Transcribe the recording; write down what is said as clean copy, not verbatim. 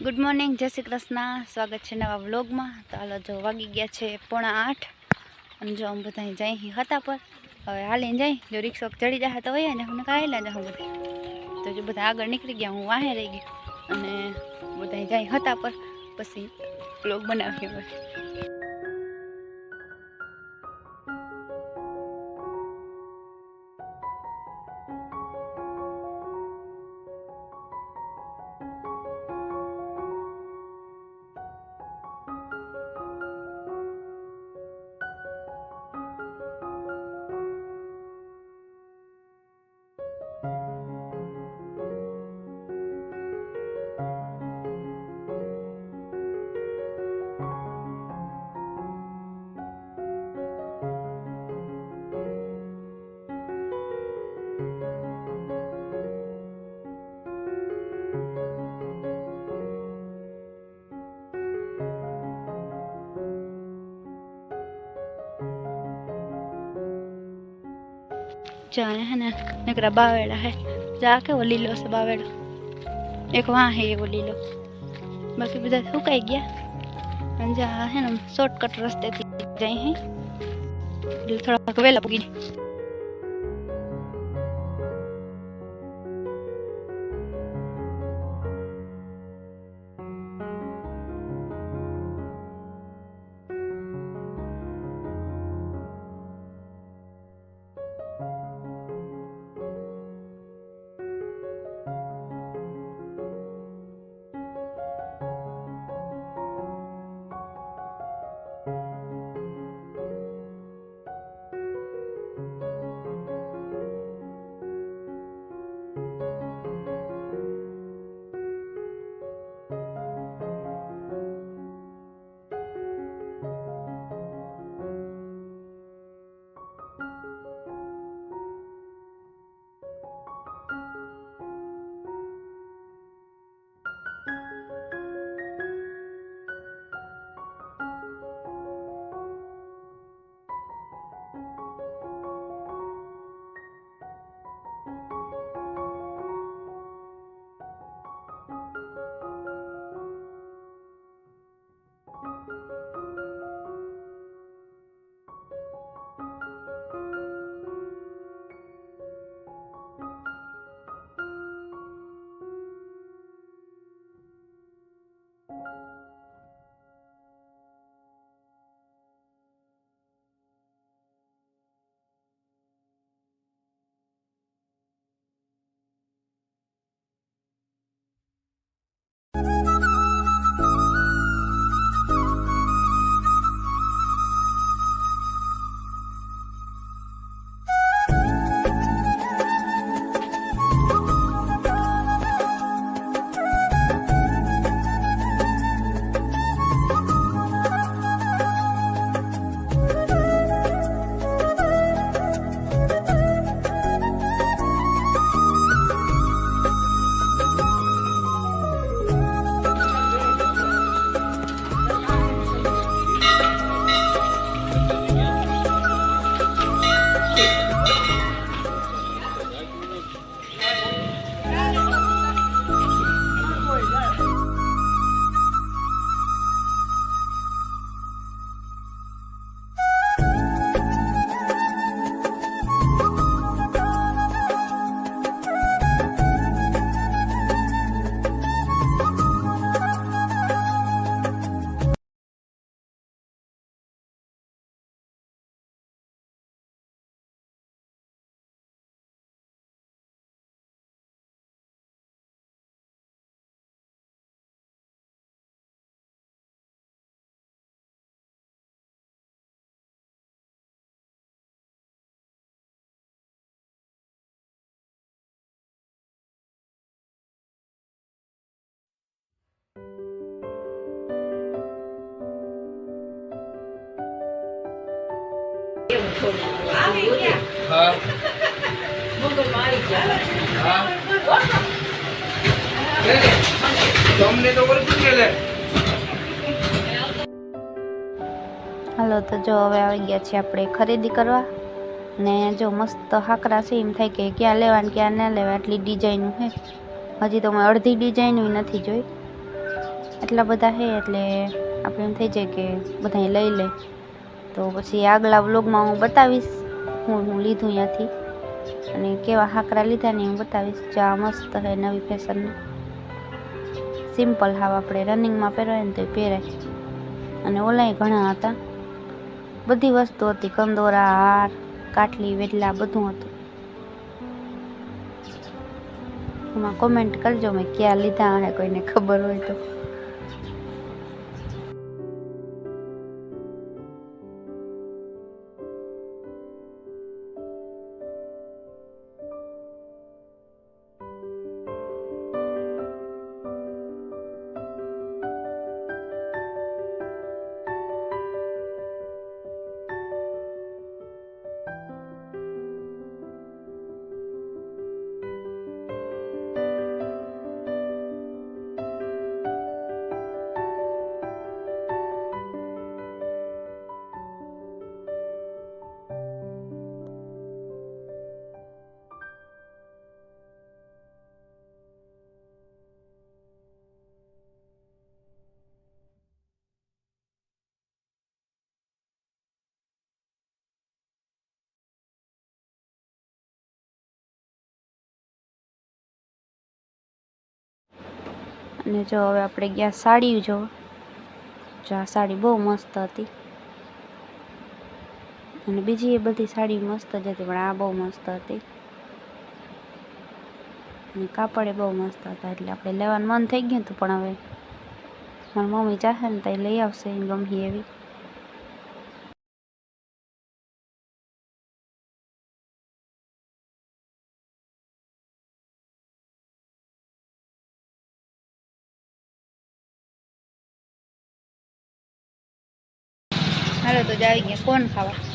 Good morning, जय श्री कृष्ण। स्वागत है नवा व्लॉग में। तो हालो जो वागी गया है 7:45 और जो हम बधाई जाए हता पर हवे हाली जाए। जो रिक्शा चढ़ी जाए तो वही ने हमने कायला जा बधा तो जो बधा आगे निकली गया, हूँ वाहे रही गई अने बधाई जाए हता पर पछी व्लॉग बनाव्यो। जाए है ना नकरा बावेड़ा है, जाके वो लीलो से बावेड़ो एक वहाँ है, वो लीलो बाकी बधा सुकाई गया। जा है ना शॉर्टकट रास्ते थी जाए हैं, थोड़ा वेला पुगी। हाँ तुमने तो बोल कुछ ले। हालो तो जो हवे આવી ગયા છે આપણે ખરીદી કરવા ને જો મસ્ત હાકરા છે, એમ થાય કે ક્યાં લેવા ને ક્યાં ના લેવા, એટલી ડિઝાઇન છે। હજી તો મેં અડધી ડિઝાઇન નથી જોઈ એટલા બધા છે એટલે આપણે એમ થઈ જાય કે બધાય લઈ લે. તો પછી આગલા વ્લોગમાં હું બતાવીશ હું લીધું ત્યાંથી અને કેવા હાકરા લીધા ને હું બતાવીશ. ચા મસ્ત છે નવી ફેશનના, સિમ્પલ હાવ આપણે રનિંગમાં પહેરવાય ને તો પહેરાય. અને ઓલાય ઘણા હતા, બધી વસ્તુ હતી, કંદોરા, હાર, કાટલી, વેટલા બધું હતું. એમાં કોમેન્ટ કરજો મેં ક્યાં લીધા હે, કોઈને ખબર હોય તો. અને જો હવે આપણે ગયા સાડી જો આ સાડી બહુ મસ્ત હતી અને બીજી એ બધી સાડી મસ્ત જ હતી, પણ આ બહુ મસ્ત હતી અને કાપડે બહુ મસ્ત હતા. એટલે આપણે લેવાનું મન થઈ ગયું હતું, પણ હવે મારી મમ્મી ચાહે ને તો લઈ આવશે ગમી એવી. હાલો તો જ આવી ગયા કોણ ખાવા.